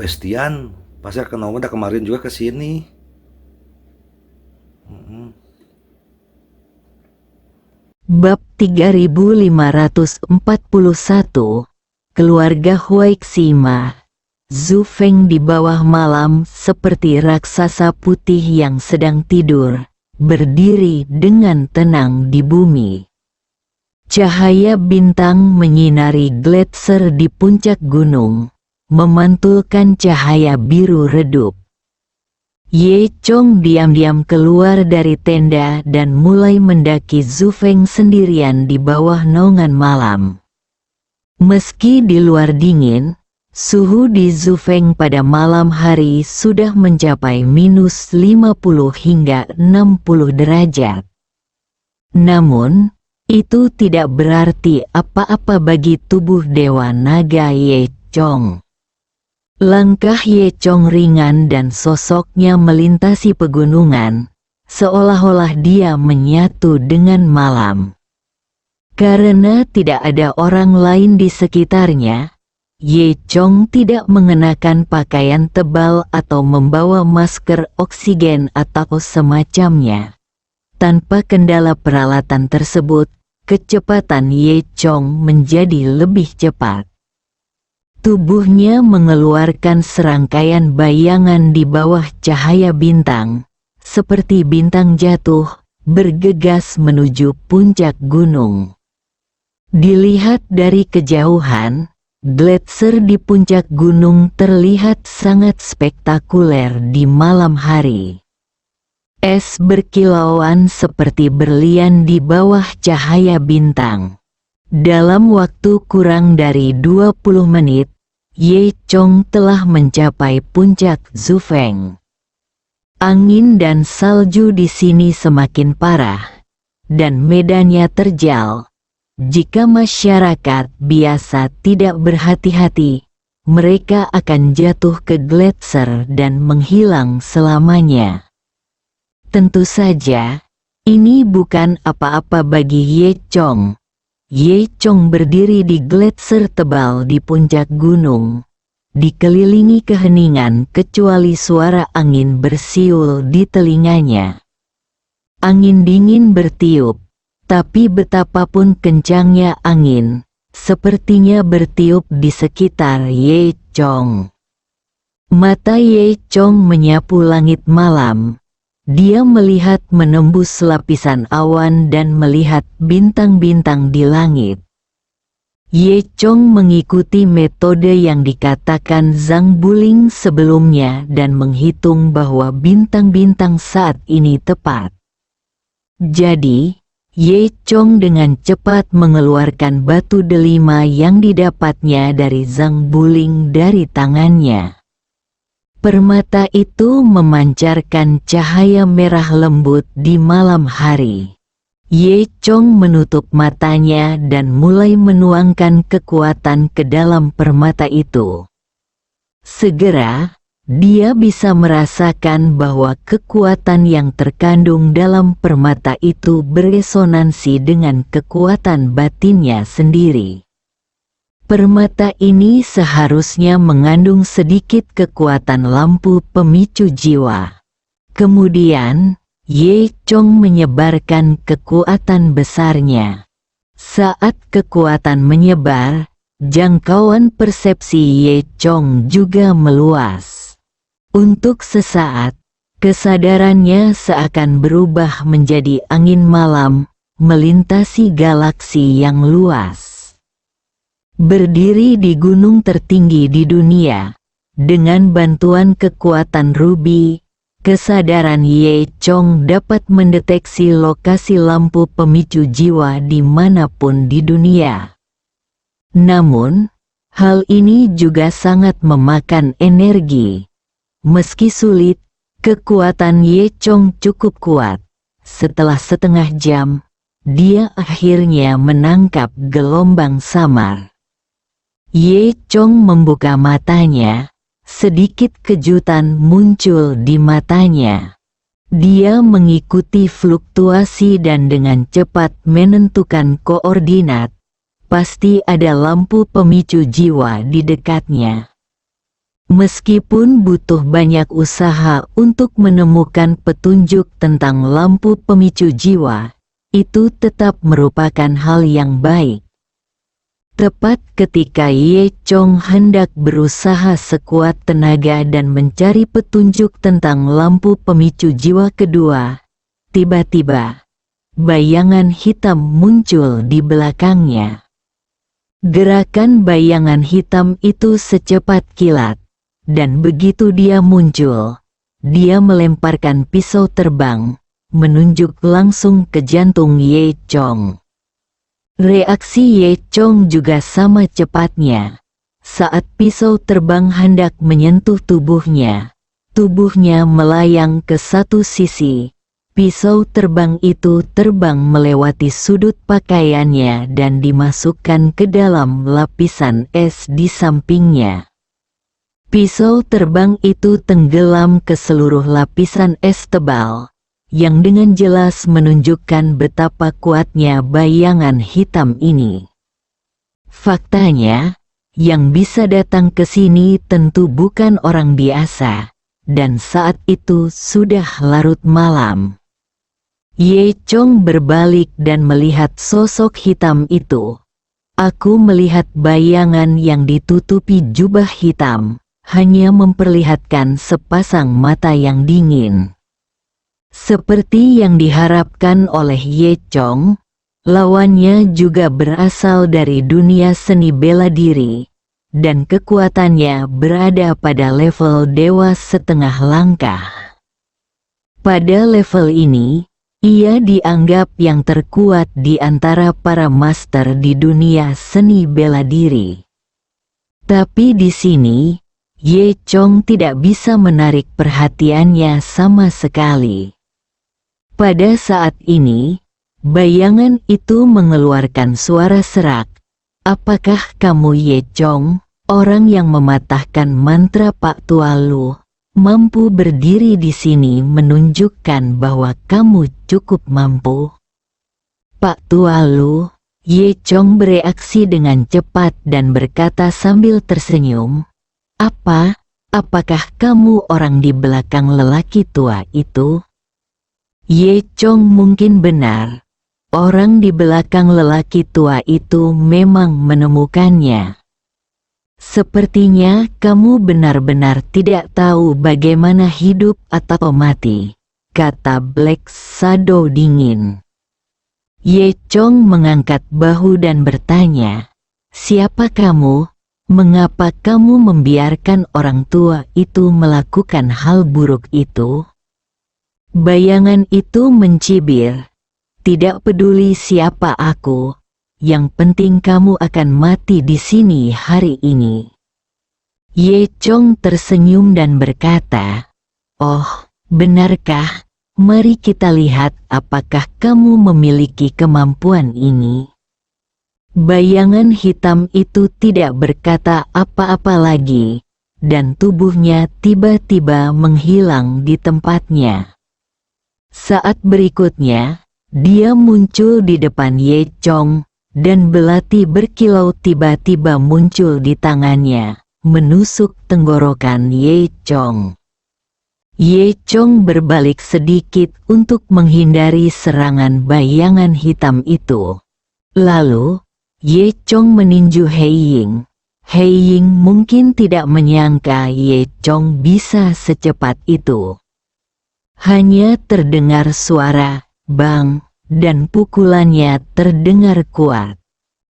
Pestian, pasar kenapa udah kemarin juga ke sini. Bab 3541, Keluarga Huaixima. Zhu Feng di bawah malam seperti raksasa putih yang sedang tidur, berdiri dengan tenang di bumi. Cahaya bintang menyinari gletser di puncak gunung, memantulkan cahaya biru redup. Ye Chong diam-diam keluar dari tenda dan mulai mendaki Zhu Feng sendirian di bawah naungan malam. Meski di luar dingin, suhu di Zhu Feng pada malam hari sudah mencapai minus 50 hingga 60 derajat. Namun, itu tidak berarti apa-apa bagi tubuh Dewa Naga Ye Chong. Langkah Ye Chong ringan dan sosoknya melintasi pegunungan, seolah-olah dia menyatu dengan malam. Karena tidak ada orang lain di sekitarnya, Ye Chong tidak mengenakan pakaian tebal atau membawa masker oksigen atau semacamnya. Tanpa kendala peralatan tersebut, kecepatan Ye Chong menjadi lebih cepat. Tubuhnya mengeluarkan serangkaian bayangan di bawah cahaya bintang, seperti bintang jatuh, bergegas menuju puncak gunung. Dilihat dari kejauhan, gletser di puncak gunung terlihat sangat spektakuler di malam hari. Es berkilauan seperti berlian di bawah cahaya bintang. Dalam waktu kurang dari 20 menit, Ye Chong telah mencapai puncak Zhu Feng. Angin dan salju di sini semakin parah, dan medannya terjal. Jika masyarakat biasa tidak berhati-hati, mereka akan jatuh ke gletser dan menghilang selamanya. Tentu saja, ini bukan apa-apa bagi Ye Chong. Ye Chong berdiri di gletser tebal di puncak gunung, dikelilingi keheningan kecuali suara angin bersiul di telinganya. Angin dingin bertiup, tapi betapapun kencangnya angin, sepertinya bertiup di sekitar Ye Chong. Mata Ye Chong menyapu langit malam. Dia melihat menembus lapisan awan dan melihat bintang-bintang di langit. Ye Chong mengikuti metode yang dikatakan Zhang Buling sebelumnya dan menghitung bahwa bintang-bintang saat ini tepat. Jadi, Ye Chong dengan cepat mengeluarkan batu delima yang didapatnya dari Zhang Buling dari tangannya. Permata itu memancarkan cahaya merah lembut di malam hari. Ye Chong menutup matanya dan mulai menuangkan kekuatan ke dalam permata itu. Segera, dia bisa merasakan bahwa kekuatan yang terkandung dalam permata itu beresonansi dengan kekuatan batinnya sendiri. Permata ini seharusnya mengandung sedikit kekuatan lampu pemicu jiwa. Kemudian, Ye Chong menyebarkan kekuatan besarnya. Saat kekuatan menyebar, jangkauan persepsi Ye Chong juga meluas. Untuk sesaat, kesadarannya seakan berubah menjadi angin malam, melintasi galaksi yang luas. Berdiri di gunung tertinggi di dunia, dengan bantuan kekuatan Ruby, kesadaran Ye Chong dapat mendeteksi lokasi lampu pemicu jiwa dimanapun di dunia. Namun, hal ini juga sangat memakan energi. Meski sulit, kekuatan Ye Chong cukup kuat. Setelah setengah jam, dia akhirnya menangkap gelombang samar. Ye Chong membuka matanya, sedikit kejutan muncul di matanya. Dia mengikuti fluktuasi dan dengan cepat menentukan koordinat. Pasti ada lampu pemicu jiwa di dekatnya. Meskipun butuh banyak usaha untuk menemukan petunjuk tentang lampu pemicu jiwa, itu tetap merupakan hal yang baik. Tepat ketika Ye Chong hendak berusaha sekuat tenaga dan mencari petunjuk tentang lampu pemicu jiwa kedua, tiba-tiba bayangan hitam muncul di belakangnya. Gerakan bayangan hitam itu secepat kilat, dan begitu dia muncul, dia melemparkan pisau terbang, menunjuk langsung ke jantung Ye Chong. Reaksi Ye Chong juga sama cepatnya. Saat pisau terbang hendak menyentuh tubuhnya melayang ke satu sisi. Pisau terbang itu terbang melewati sudut pakaiannya dan dimasukkan ke dalam lapisan es di sampingnya. Pisau terbang itu tenggelam ke seluruh lapisan es tebal, yang dengan jelas menunjukkan betapa kuatnya bayangan hitam ini. Faktanya, yang bisa datang ke sini tentu bukan orang biasa, dan saat itu sudah larut malam. Ye Chong berbalik dan melihat sosok hitam itu. Aku melihat bayangan yang ditutupi jubah hitam, hanya memperlihatkan sepasang mata yang dingin. Seperti yang diharapkan oleh Ye Chong, lawannya juga berasal dari dunia seni bela diri, dan kekuatannya berada pada level dewa setengah langkah. Pada level ini, ia dianggap yang terkuat di antara para master di dunia seni bela diri. Tapi di sini, Ye Chong tidak bisa menarik perhatiannya sama sekali. Pada saat ini, bayangan itu mengeluarkan suara serak. Apakah kamu Ye Chong, orang yang mematahkan mantra Pak Tua Lu, mampu berdiri di sini menunjukkan bahwa kamu cukup mampu? Pak Tua Lu, Ye Chong bereaksi dengan cepat dan berkata sambil tersenyum, Apakah kamu orang di belakang lelaki tua itu? Ye Chong mungkin benar. Orang di belakang lelaki tua itu memang menemukannya. Sepertinya kamu benar-benar tidak tahu bagaimana hidup atau mati, kata Black Shadow dingin. Ye Chong mengangkat bahu dan bertanya, siapa kamu? Mengapa kamu membiarkan orang tua itu melakukan hal buruk itu? Bayangan itu mencibir, tidak peduli siapa aku, yang penting kamu akan mati di sini hari ini. Ye Chong tersenyum dan berkata, oh, benarkah? Mari kita lihat apakah kamu memiliki kemampuan ini. Bayangan hitam itu tidak berkata apa-apa lagi, dan tubuhnya tiba-tiba menghilang di tempatnya. Saat berikutnya, dia muncul di depan Ye Chong, dan belati berkilau tiba-tiba muncul di tangannya, menusuk tenggorokan Ye Chong. Ye Chong berbalik sedikit untuk menghindari serangan bayangan hitam itu. Lalu, Ye Chong meninju Hei Ying. Hei Ying mungkin tidak menyangka Ye Chong bisa secepat itu. Hanya terdengar suara bang, dan pukulannya terdengar kuat.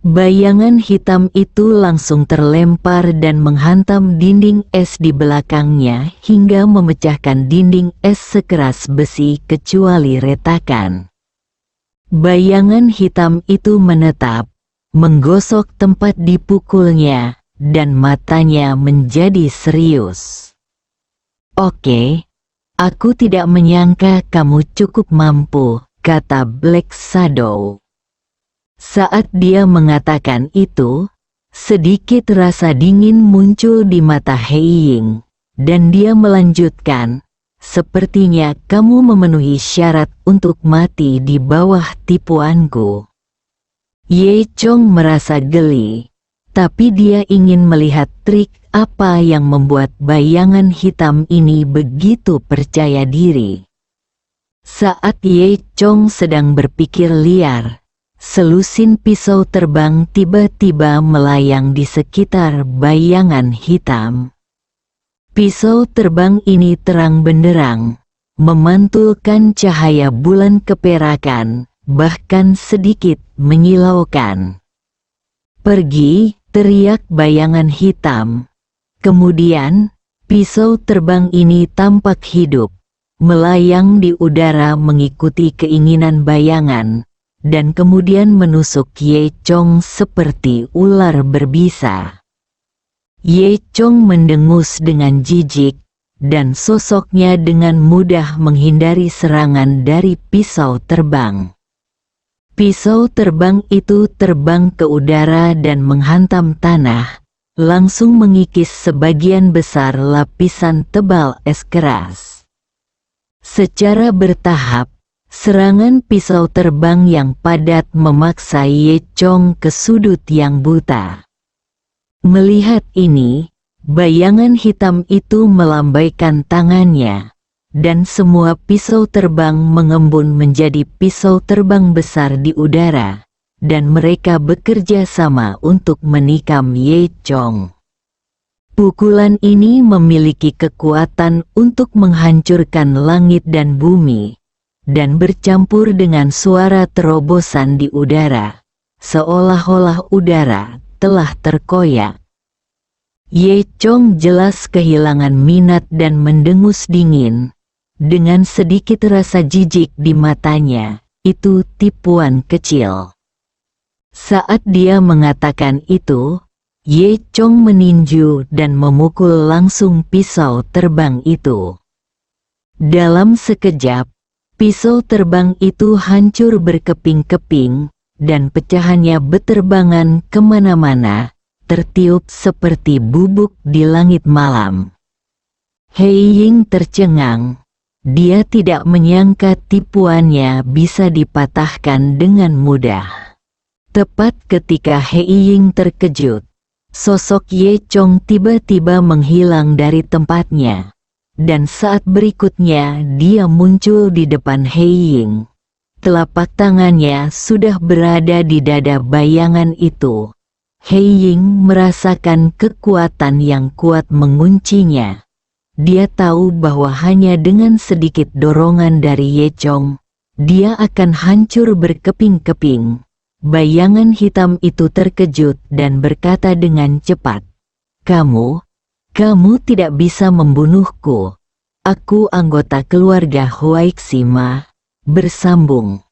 Bayangan hitam itu langsung terlempar dan menghantam dinding es di belakangnya hingga memecahkan dinding es sekeras besi kecuali retakan. Bayangan hitam itu menetap, menggosok tempat dipukulnya, dan matanya menjadi serius. Oke, aku tidak menyangka kamu cukup mampu, kata Black Shadow. Saat dia mengatakan itu, sedikit rasa dingin muncul di mata Hei Ying, dan dia melanjutkan, sepertinya kamu memenuhi syarat untuk mati di bawah tipuanku. Ye Chong merasa geli, tapi dia ingin melihat trik apa yang membuat bayangan hitam ini begitu percaya diri. Saat Ye Chong sedang berpikir liar, selusin pisau terbang tiba-tiba melayang di sekitar bayangan hitam. Pisau terbang ini terang benderang, memantulkan cahaya bulan keperakan, bahkan sedikit menyilaukan. "Pergi!" teriak bayangan hitam. Kemudian, pisau terbang ini tampak hidup, melayang di udara mengikuti keinginan bayangan, dan kemudian menusuk Ye Chong seperti ular berbisa. Ye Chong mendengus dengan jijik, dan sosoknya dengan mudah menghindari serangan dari pisau terbang. Pisau terbang itu terbang ke udara dan menghantam tanah, langsung mengikis sebagian besar lapisan tebal es keras. Secara bertahap, serangan pisau terbang yang padat memaksa Ye Chong ke sudut yang buta. Melihat ini, bayangan hitam itu melambaikan tangannya, dan semua pisau terbang mengembun menjadi pisau terbang besar di udara, dan mereka bekerja sama untuk menikam Ye Chong. Pukulan ini memiliki kekuatan untuk menghancurkan langit dan bumi, dan bercampur dengan suara terobosan di udara, seolah-olah udara telah terkoyak. Ye Chong jelas kehilangan minat dan mendengus dingin, dengan sedikit rasa jijik di matanya. Itu tipuan kecil. Saat dia mengatakan itu, Ye Chong meninju dan memukul langsung pisau terbang itu. Dalam sekejap, pisau terbang itu hancur berkeping-keping, dan pecahannya beterbangan kemana-mana, tertiup seperti bubuk di langit malam. Hei Ying tercengang. Dia tidak menyangka tipuannya bisa dipatahkan dengan mudah. Tepat ketika Hei Ying terkejut, sosok Ye Chong tiba-tiba menghilang dari tempatnya, dan saat berikutnya dia muncul di depan Hei Ying. Telapak tangannya sudah berada di dada bayangan itu. Hei Ying merasakan kekuatan yang kuat menguncinya. Dia tahu bahwa hanya dengan sedikit dorongan dari Ye Chong, dia akan hancur berkeping-keping. Bayangan hitam itu terkejut dan berkata dengan cepat, Kamu tidak bisa membunuhku. Aku anggota keluarga Huaixi Ma." Bersambung.